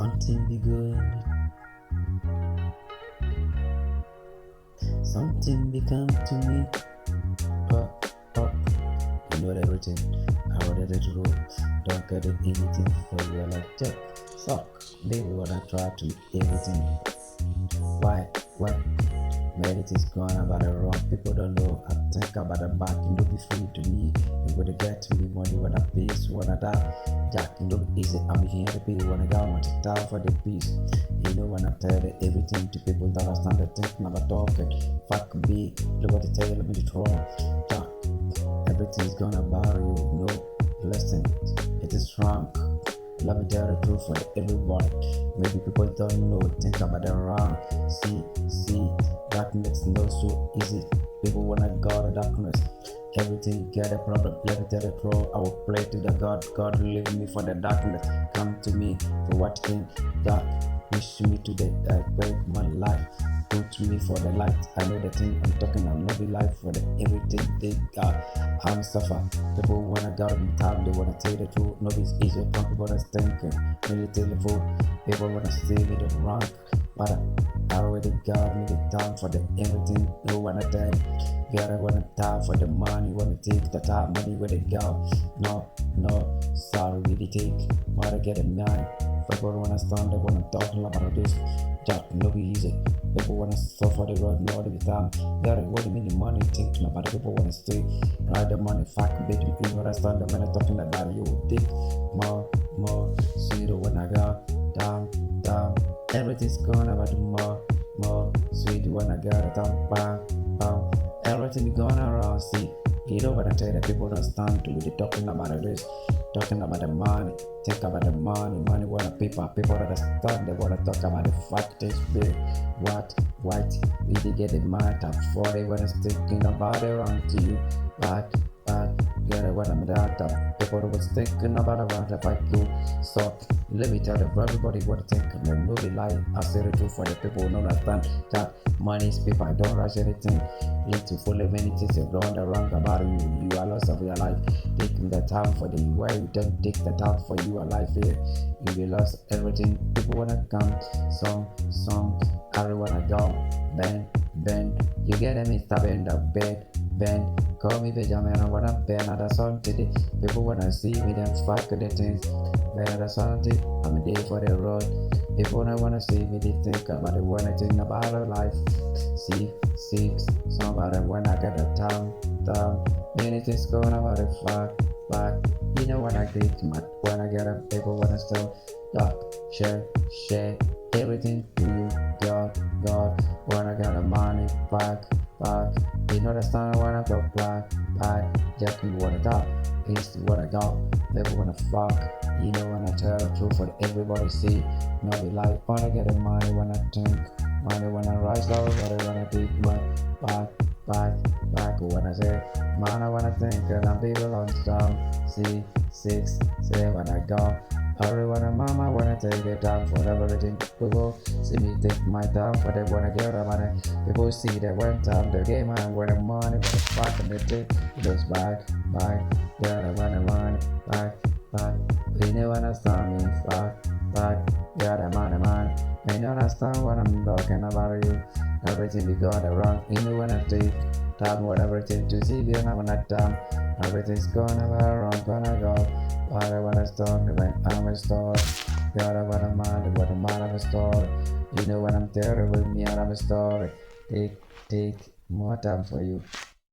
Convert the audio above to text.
Something be good, something become to me. Up, up, you know everything. I ordered it roll. Don't get it anything for you like that. Suck, baby, wanna try to everything. Why? What? Man, it is gone about the wrong. People don't know. I think about the back. You know, be free to me. You gotta get to me money when I pay, when I die. Jack, you know, easy. I'm here to pay when I got much time for the peace. You know, when I tell everything to people that I stand there thinking about talking. Fuck me, look what they tell me to throw. Jack, everything's gone about you. No, listen, it is wrong. Let me tell the truth for everybody. Maybe people don't know, think about the wrong. See, darkness not so easy. People wanna go to darkness. Everything get a problem. Let me tell the truth. I will pray to the God leave me for the darkness. Come to me for what thing dark. Wish me to the break my life. Go to me for the light. I know the thing I'm talking. I'm not the life for the everything they got. I'm suffer. People wanna go in time. They wanna tell the truth. No, it's easy. Some people that's thinking. Really tell the truth. People wanna say me the wrong. But I already got me the time for the everything. No wanna tell. Gotta wanna time for the money. Wanna take the time. Money where they go. No. Sorry, really take. Wanna get it nine. People wanna stand. They wanna talk about this. Just no be easy. People wanna suffer the road, no the time. They are what mean the money thinking about it. People wanna stay. Right the money, fuck baby. You understand the money talking about you. Take more. See the when I got down. Everything's gone about the more. Sweet when I got it down. Bang. Everything gone around. See. You know what I tell the people that stand to be talking about this, talking about the money, think about the money wanna people that stand, they wanna talk about the fact is big. What we did get the mind up for they wanna thinking about it wrong to you. But yeah, what I'm that people was thinking about around if I go. So let me tell everybody what to think and no be lie. I say the truth for the people who don't understand that money is people. I don't rush anything. Need to follow many things you don't wrong about you. You are lost of your life. Taking the time for the why you don't take the time for your life here. You will lost everything. People wanna come. Some everyone go. Bend. You get them in in the bed. Bend. Call me Benjamin, I wanna Benard Asante. People wanna see me, then fuck the things. Benard Asante, I'm a day for the road. People don't wanna see me, they think about the one I think about the life. See, somebody when I get a town. Many things going about the fuck. You know when I get mad, when I get a people wanna still talk, share everything to you, God. When I got the money, back. You know the stand when I go back. Just me what I got, is what I got. People wanna fuck. You know when I tell the truth for everybody see. No be like when I get the money when I think. Money when I rise low, money when I think my back when I say man I wanna think and I'm people on some. See, say when I go. Everyone and mama wanna take it down for everything. People see me take my time for they wanna get the money. People see that one time the game and when the money for the fuck and they take it goes back. Yeah, I wanna money back. You never understand me, back. Yeah, the money. You don't understand what I'm talking about you. Everything we got wrong. You know when I take time what everything to see you know when I time. Everything's gonna go wrong, gonna go. What I wanna start when I'm a store. God, I wanna mind what I'm out of a store. You know when I'm there with me out of a store. Take more time for you.